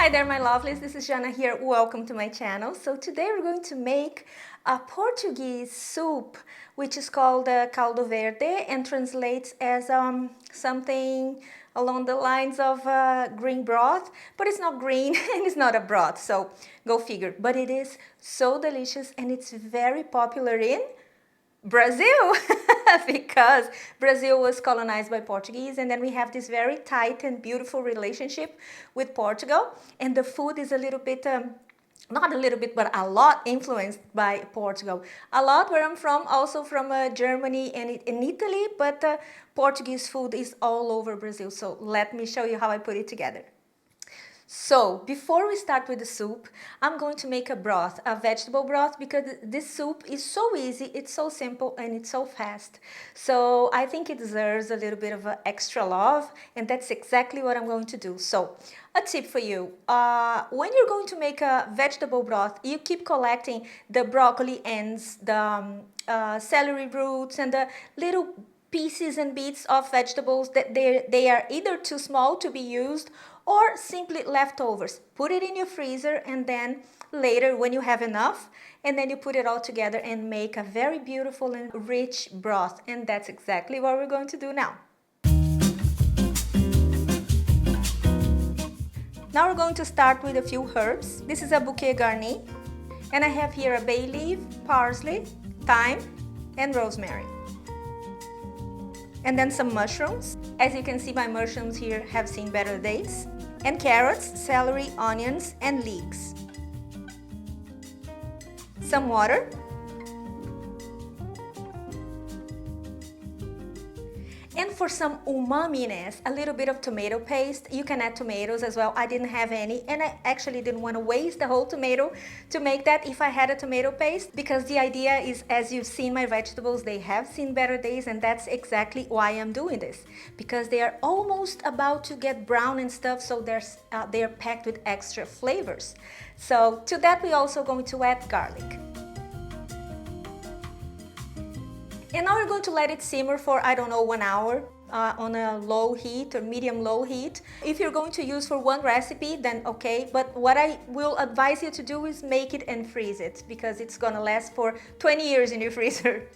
Hi there my lovelies, this is Jana here, welcome to my channel. So today we're going to make a Portuguese soup which is called Caldo Verde and translates as something along the lines of green broth, but it's not green and it's not a broth, so go figure. But it is so delicious and it's very popular in Brazil because Brazil was colonized by Portuguese, and then we have this very tight and beautiful relationship with Portugal, and the food is a little bit not a little bit but a lot influenced by Portugal. A lot where I'm from, also from Germany and in Italy, but Portuguese food is all over Brazil. So let me show you how I put it together. So before we start with the soup, I'm going to make a broth, a vegetable broth, because this soup is so easy, it's so simple, and it's so fast. So I think it deserves a little bit of extra love, and that's exactly what I'm going to do. So a tip for you, when you're going to make a vegetable broth, you keep collecting the broccoli ends, the celery roots, and the little pieces and bits of vegetables that they are either too small to be used or simply leftovers. Put it in your freezer, and then later when you have enough, and then you put it all together and make a very beautiful and rich broth. And that's exactly what we're going to do now. Now we're going to start with a few herbs. This is a bouquet garni, and I have here a bay leaf, parsley, thyme, and rosemary. And then some mushrooms. As you can see, my mushrooms here have seen better days. And carrots, celery, onions, and leeks. Some water. And for some umami-ness, a little bit of tomato paste. You can add tomatoes as well. I didn't have any, and I actually didn't want to waste the whole tomato to make that if I had a tomato paste, because the idea is, as you've seen my vegetables, they have seen better days, and that's exactly why I'm doing this, because they are almost about to get brown and stuff, so they're packed with extra flavors. So to that we're also going to add garlic. And now we're going to let it simmer for, I don't know, 1 hour on a low heat or medium-low heat. If you're going to use for one recipe, then okay, but what I will advise you to do is make it and freeze it, because it's gonna last for 20 years in your freezer.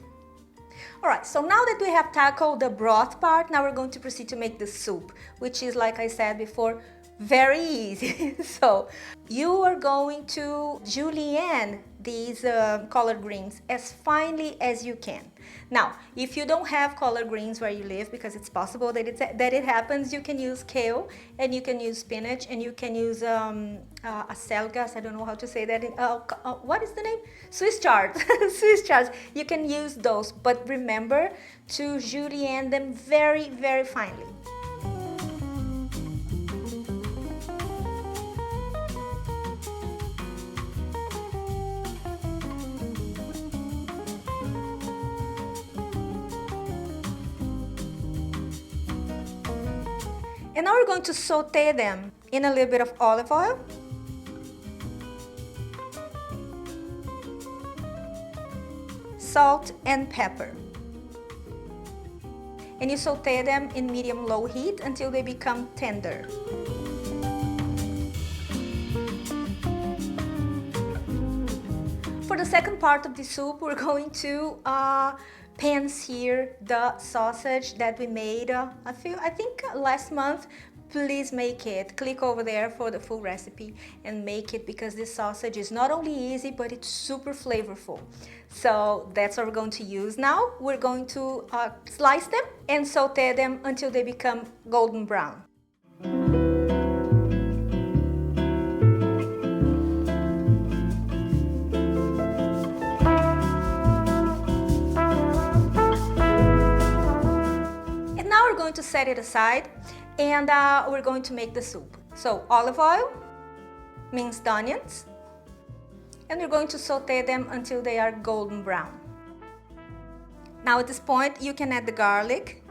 Alright, so now that we have tackled the broth part, now we're going to proceed to make the soup, which is, like I said before, very easy. So you are going to julienne these collard greens as finely as you can. Now, if you don't have collard greens where you live, because it's possible that it happens, you can use kale, and you can use spinach, and you can use acelgas, I don't know how to say that, what is the name? Swiss chard. Swiss chards. You can use those, but remember to julienne them very, very finely. And now we're going to saute them in a little bit of olive oil. Salt and pepper. And you saute them in medium-low heat until they become tender. For the second part of the soup, we're going to pan sear the sausage that we made I think last month. Please make it. Click over there for the full recipe and make it, because this sausage is not only easy, but it's super flavorful. So that's what we're going to use now. We're going to slice them and saute them until they become golden brown. To set it aside, and we're going to make the soup. So olive oil, minced onions, and we're going to saute them until they are golden brown. Now at this point you can add the garlic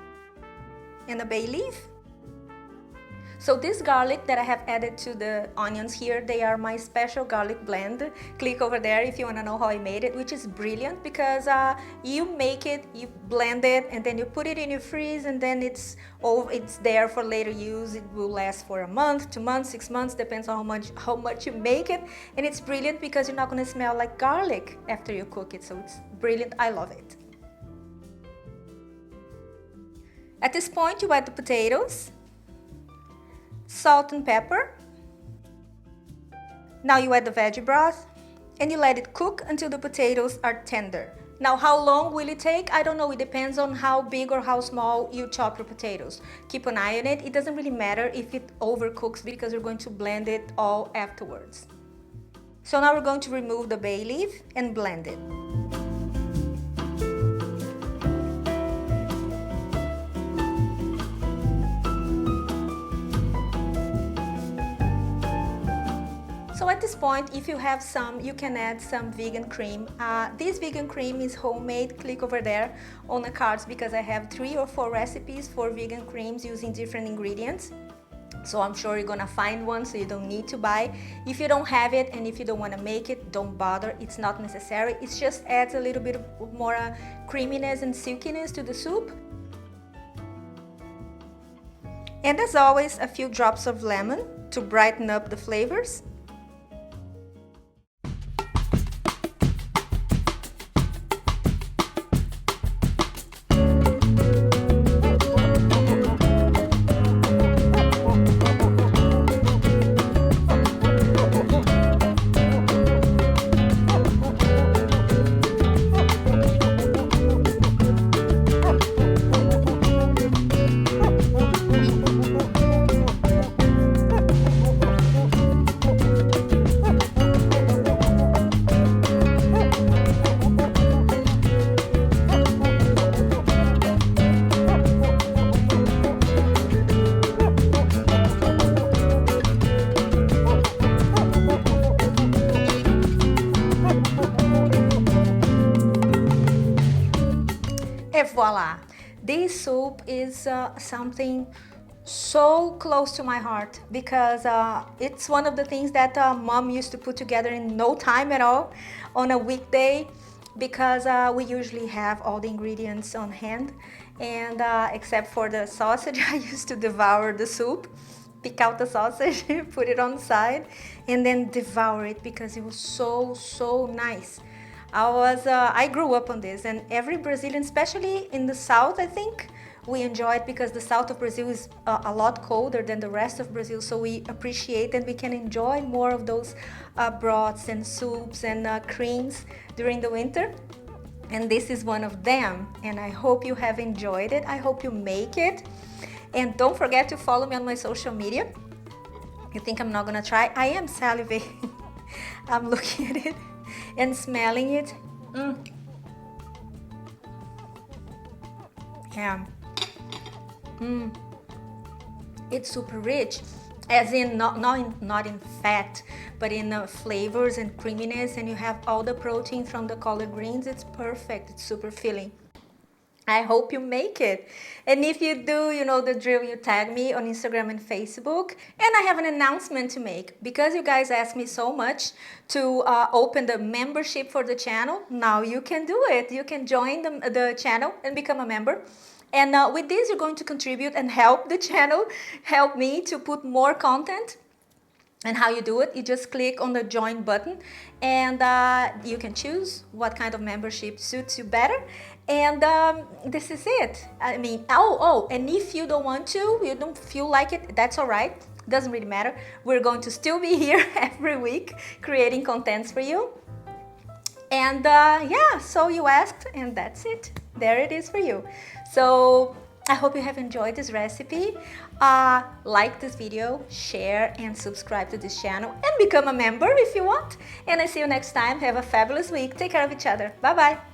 and the bay leaf. So this garlic that I have added to the onions here, they are my special garlic blend. Click over there if you want to know how I made it, which is brilliant because you make it, you blend it, and then you put it in your freeze, and then it's there for later use. It will last for a month, 2 months, 6 months, depends on how much you make it. And it's brilliant because you're not going to smell like garlic after you cook it. So it's brilliant. I love it. At this point, you add the potatoes, salt and pepper. Now you add the veggie broth and you let it cook until the potatoes are tender. Now how long will it take? I don't know, it depends on how big or how small you chop your potatoes. Keep an eye on it. It doesn't really matter if it overcooks because you're going to blend it all afterwards. So now we're going to remove the bay leaf and blend it. So at this point, if you have some, you can add some vegan cream. This vegan cream is homemade. Click over there on the cards because I have 3 or 4 recipes for vegan creams using different ingredients. So I'm sure you're gonna find one, so you don't need to buy. If you don't have it and if you don't wanna make it, don't bother. It's not necessary. It just adds a little bit more creaminess and silkiness to the soup. And as always, a few drops of lemon to brighten up the flavors. Et voila! This soup is something so close to my heart because it's one of the things that mom used to put together in no time at all on a weekday because we usually have all the ingredients on hand, and except for the sausage, I used to devour the soup, pick out the sausage, put it on the side, and then devour it because it was so nice. I grew up on this, and every Brazilian, especially in the south, I think, we enjoy it because the south of Brazil is a lot colder than the rest of Brazil, so we appreciate and we can enjoy more of those broths and soups and creams during the winter. And this is one of them, and I hope you have enjoyed it. I hope you make it, and don't forget to follow me on my social media. You think I'm not gonna try? I am salivating. I'm looking at it and smelling it. Yeah. It's super rich, as in not in fat, but in flavors and creaminess, and you have all the protein from the collard greens. It's perfect. It's super filling. I hope you make it. And if you do, you know the drill, you tag me on Instagram and Facebook. And I have an announcement to make. Because you guys asked me so much to open the membership for the channel, now you can do it. You can join the channel and become a member. And with this, you're going to contribute and help the channel, help me to put more content. And how you do it, you just click on the join button, and you can choose what kind of membership suits you better. And this is it. I mean, and if you don't want to, you don't feel like it, that's all right. Doesn't really matter. We're going to still be here every week creating contents for you. And yeah, so you asked, and that's it. There it is for you. So I hope you have enjoyed this recipe. Like this video, share, and subscribe to this channel, and become a member if you want. And I see you next time. Have a fabulous week. Take care of each other. Bye bye.